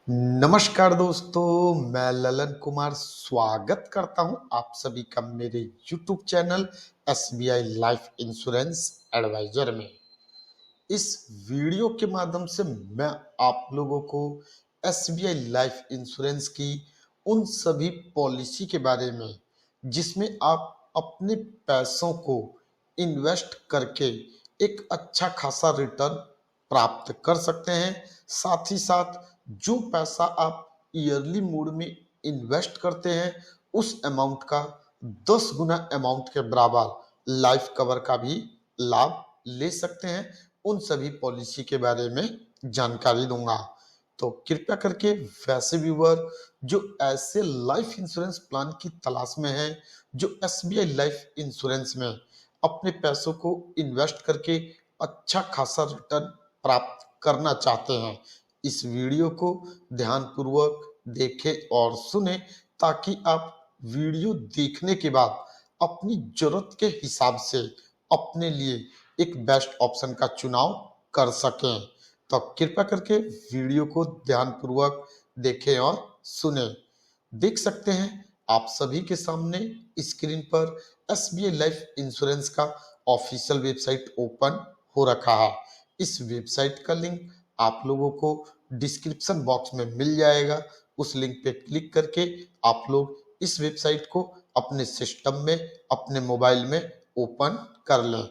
नमस्कार दोस्तों, मैं ललन कुमार स्वागत करता हूं आप सभी का मेरे YouTube channel SBI life insurance advisor में। इस वीडियो के माध्यम से मैं आप लोगों को SBI लाइफ इंश्योरेंस की उन सभी पॉलिसी के बारे में जिसमें आप अपने पैसों को इन्वेस्ट करके एक अच्छा खासा रिटर्न प्राप्त कर सकते हैं। साथ ही साथ जो पैसा आप ईयरली मोड में इन्वेस्ट करते हैं उस अमाउंट का 10 गुना अमाउंट के बराबर लाइफ कवर का भी लाभ ले सकते हैं। उन सभी पॉलिसी के बारे में जानकारी दूंगा। तो कृपया करके वैसे व्यूअर जो ऐसे लाइफ इंश्योरेंस प्लान की तलाश में हैं, जो SBI लाइफ इंश्योरेंस में अपने पैसों को इन्वेस्ट करके अच्छा खासा रिटर्न प्राप्त करना चाहते हैं, इस वीडियो को ध्यानपूर्वक देखें और सुने ताकि आप वीडियो देखने के बाद अपनी जरूरत के हिसाब से अपने लिए एक बेस्ट ऑप्शन का चुनाव कर सकें। तो कृपया करके वीडियो को ध्यानपूर्वक देखें और सुने। देख सकते हैं आप सभी के सामने स्क्रीन पर SBI लाइफ इंश्योरेंस का ऑफिशियल वेबसाइट ओपन हो रखा है। इस वेबसाइट का लिंक आप लोगों को डिस्क्रिप्शन बॉक्स में मिल जाएगा। उस लिंक पे क्लिक करके आप लोग इस वेबसाइट को अपने सिस्टम में, अपने मोबाइल में ओपन कर लें।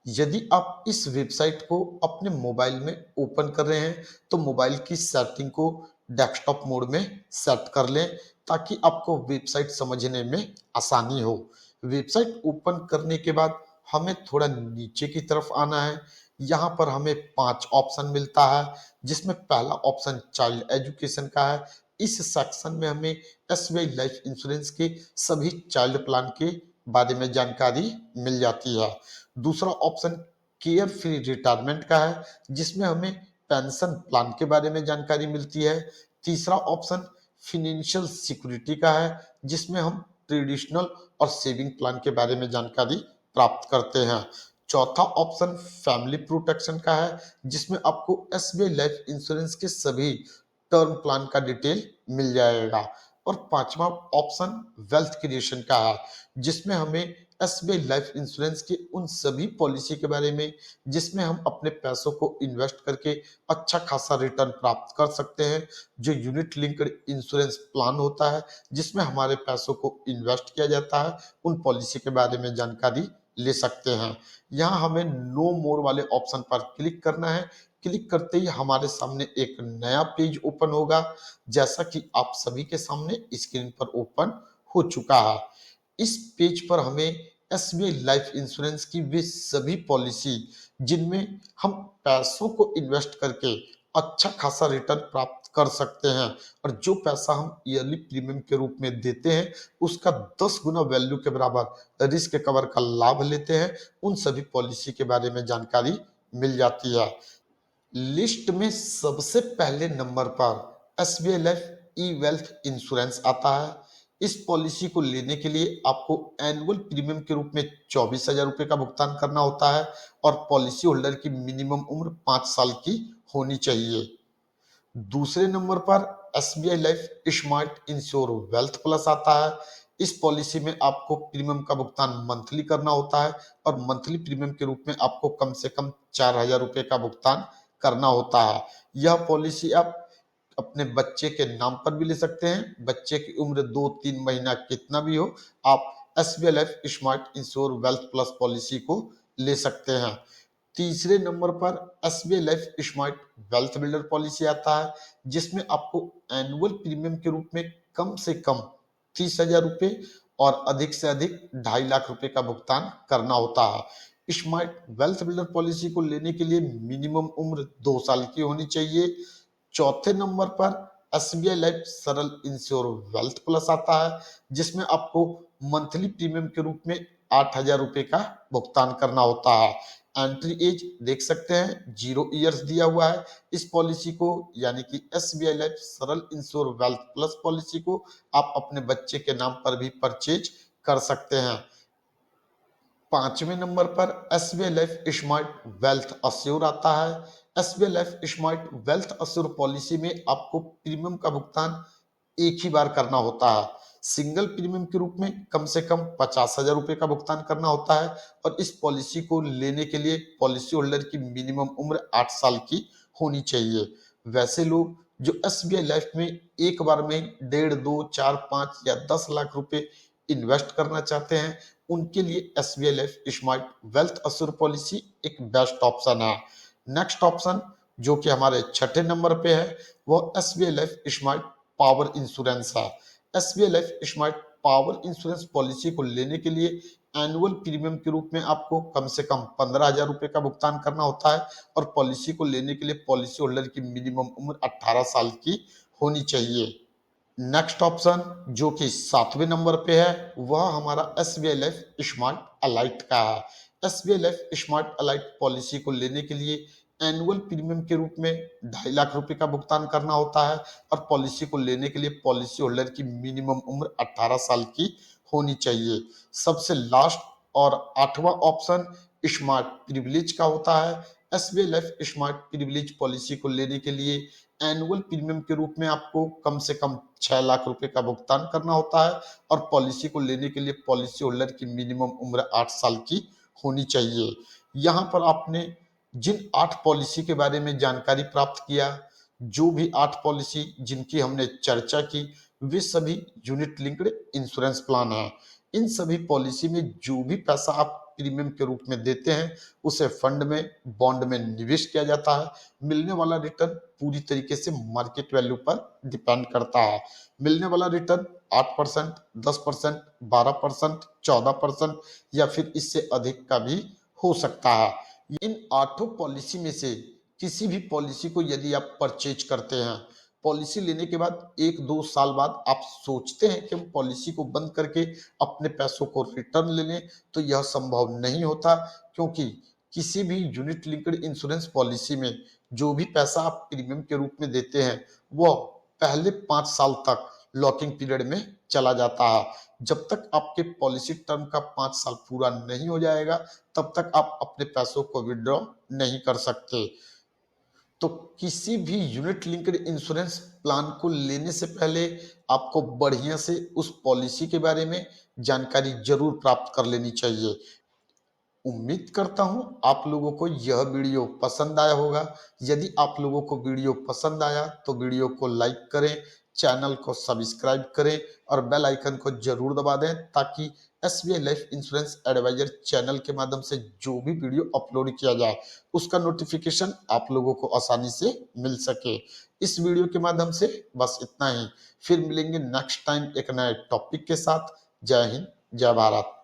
यदि आप इस वेबसाइट को अपने मोबाइल में ओपन कर रहे हैं तो मोबाइल की सेटिंग को डेस्कटॉप मोड में सेट कर लें ताकि आपको वेबसाइट समझने में आसानी हो। वेबसाइट ओपन करने के बाद हमें थोड़ा नीचे की तरफ आना है। यहाँ पर हमें 5 ऑप्शन मिलता है जिसमें पहला ऑप्शन चाइल्ड एजुकेशन का है। इस सेक्शन में हमें SBI लाइफ इंश्योरेंस के सभी चाइल्ड प्लान के बारे में जानकारी मिल जाती है। दूसरा ऑप्शन केयर फ्री रिटायरमेंट का है जिसमें हमें पेंशन प्लान के बारे में जानकारी मिलती है। तीसरा ऑप्शन फिनेंशियल सिक्योरिटी का है जिसमें हम ट्रेडिशनल और सेविंग प्लान के बारे में जानकारी प्राप्त करते हैं। चौथा ऑप्शन फैमिली प्रोटेक्शन का है जिसमें आपको SBI लाइफ इंश्योरेंस के सभी टर्म प्लान का डिटेल मिल जाएगा। और पांचवा ऑप्शन वेल्थ क्रिएशन का है जिसमें हमें SBI लाइफ इंश्योरेंस के उन सभी पॉलिसी के बारे में जिसमें हम अपने पैसों को इन्वेस्ट करके अच्छा खासा रिटर्न प्राप्त कर सकते हैं। जो यूनिट लिंक्ड इंश्योरेंस प्लान होता है जिसमें हमारे पैसों को इन्वेस्ट किया जाता है, उन पॉलिसी के बारे में जानकारी ले सकते हैं। यहाँ हमें नो मोर वाले ऑप्शन पर क्लिक करना है। क्लिक करते ही हमारे सामने एक नया पेज ओपन होगा जैसा कि आप सभी के सामने स्क्रीन पर ओपन हो चुका है। इस पेज पर हमें SBI लाइफ इंश्योरेंस की वे सभी पॉलिसी जिनमें हम पैसों को इन्वेस्ट करके अच्छा खासा रिटर्न प्राप्त कर सकते हैं और जो पैसा हम ईयरली प्रीमियम के रूप में देते हैं उसका 10 गुना वैल्यू के बराबर रिस्क कवर का लाभ लेते हैं, उन सभी पॉलिसी के बारे में जानकारी मिल जाती है। लिस्ट में सबसे पहले नंबर पर SBI लाइफ ई वेल्थ इंश्योरेंस आता है। इस पॉलिसी को लेने के लिए आपको एनुअल प्रीमियम के रूप में 24,000 रुपए का भुगतान करना होता है और पॉलिसी होल्डर की मिनिमम उम्र 5 साल की होनी चाहिए। दूसरे नंबर पर SBI life smart ensure wealth plus आता है। इस पॉलिसी में आपको प्रीमियम का भुगतान मंथली करना होता है और मंथली प्रीमियम के रूप में आपको कम से कम 4,000 रुपए का भुगतान करना होता है। यह पॉलिसी आप अपने बच्चे के नाम पर भी ले सकते हैं। बच्चे की उम्र 2-3 महीना कितना भी हो, आप SBI life smart ensure wealth plus policy को ले सकते हैं। तीसरे नंबर पर SBI life smart wealth builder policy आता है जिसमें आपको एनुअल प्रीमियम के रूप में कम से कम 30,000 रुपए और अधिक से अधिक 2.5 लाख रुपए का भुगतान करना होता है। स्मार्ट वेल्थ बिल्डर पॉलिसी को लेने के लिए मिनिमम उम्र 2 साल की होनी चाहिए। चौथे नंबर पर SBI लाइफ सरल इंश्योर वेल्थ प्लस आता है जिसमें आपको मंथली प्रीमियम के रूप में 8,000 रुपए का भुगतान करना होता है। एंट्री एज देख सकते हैं 0 ईयर्स दिया हुआ है। इस पॉलिसी को यानी कि SBI लाइफ सरल इंश्योर वेल्थ प्लस पॉलिसी को आप अपने बच्चे के नाम पर भी परचेज कर सकते हैं। पांचवें नंबर पर SBI life smart wealth assure आता है। SBI life smart wealth assure policy में आपको प्रीमियम का भुगतान एक ही बार करना होता है। सिंगल प्रीमियम के रूप में कम से कम 50,000 रुपए का भुगतान करना होता है और इस पॉलिसी को लेने के लिए पॉलिसी होल्डर की मिनिमम उम्र 8 साल की होनी चाहिए। वैसे लोग जो एसबीआई लाइफ में एक बार में 1.5, 2, 4, 5 या 10 लाख रुपए इन्वेस्ट करना चाहते हैं, उनके लिए SBI life smart wealth assure policy एक बेस्ट ऑप्शन है। नेक्स्ट ऑप्शन जो कि हमारे छठे नंबर पे है, वो SBI life smart power insurance है। SBI life smart power insurance policy को लेने के लिए एनुअल प्रीमियम के रूप में आपको कम से कम 15,000 रुपए का भुगतान करना होता है और पॉलिसी को लेने के लिए पॉलिसी होल्डर की मिनिमम उम्र 18 साल की होनी चाहिए। नेक्स्ट ऑप्शन जो कि 7वें नंबर पे है, वह हमारा एसबीआई लाइफ स्मार्ट अलाइट का है। SBI life smart elite policy को लेने के लिए एनुअल प्रीमियम के रूप में 2.5 लाख रुपए का भुगतान करना होता है और पॉलिसी को लेने के लिए पॉलिसी होल्डर की मिनिमम उम्र 18 साल की होनी चाहिए। सबसे लास्ट और 8वां ऑप्शन स्मार्ट प्रिविलेज का होता है। SBI life smart privilege policy को लेने के लिए एनुअल प्रीमियम के रूप में आपको कम से कम 6 लाख रुपए का भुगतान करना होता है और पॉलिसी को लेने के लिए पॉलिसी होल्डर की मिनिमम उम्र 8 साल की होनी चाहिए। यहाँ पर आपने जिन 8 पॉलिसी के बारे में जानकारी प्राप्त किया, जो भी 8 पॉलिसी जिनकी हमने चर्चा की, वे सभी यूनिट लिंक्ड इंश्योरेंस प्लान है। इन सभी पॉलिसी में जो भी पैसा आप प्रीमियम के रूप में देते हैं, उसे फंड में, बॉन्ड में निवेश किया जाता है। मिलने वाला रिटर्न पूरी तरीके से मार्केट वैल्यू पर डिपेंड करता है। मिलने वाला रिटर्न 8%, 10%, 12%, 14% या फिर इससे अधिक का भी हो सकता है। इन 8 पॉलिसी में से किसी भी पॉलिसी को यदि आप परचेज करते हैं, पॉलिसी लेने के बाद 1-2 साल बाद आप सोचते हैं कि हम पॉलिसी को बंद करके अपने पैसों को रिटर्न ले लें, तो यह संभव नहीं होता, क्योंकि किसी भी यूनिट लिंक्ड इंश्योरेंस पॉलिसी में जो भी पैसा आप प्रीमियम के रूप में देते हैं, वह पहले 5 साल तक लॉकिंग पीरियड में चला जाता है। जब तक आपके पॉलिसी टर्म का 5 साल पूरा नहीं हो जाएगा, तब तक आप अपने पैसों को विड्रॉ नहीं कर सकते। तो किसी भी यूनिट लिंक्ड इंश्योरेंस प्लान को लेने से पहले आपको बढ़िया से उस पॉलिसी के बारे में जानकारी जरूर प्राप्त कर लेनी चाहिए। उम्मीद करता हूं आप लोगों को यह वीडियो पसंद आया होगा। यदि आप लोगों को वीडियो पसंद आया तो वीडियो को लाइक करें, चैनल को सब्सक्राइब करें और बेल आइकन को जरूर दबा दें, ताकि SBI life insurance advisor channel के माध्यम से जो भी वीडियो अपलोड किया जाए, उसका नोटिफिकेशन आप लोगों को आसानी से मिल सके। इस वीडियो के माध्यम से बस इतना ही। फिर मिलेंगे नेक्स्ट टाइम एक नए टॉपिक के साथ। जय हिंद, जय भारत।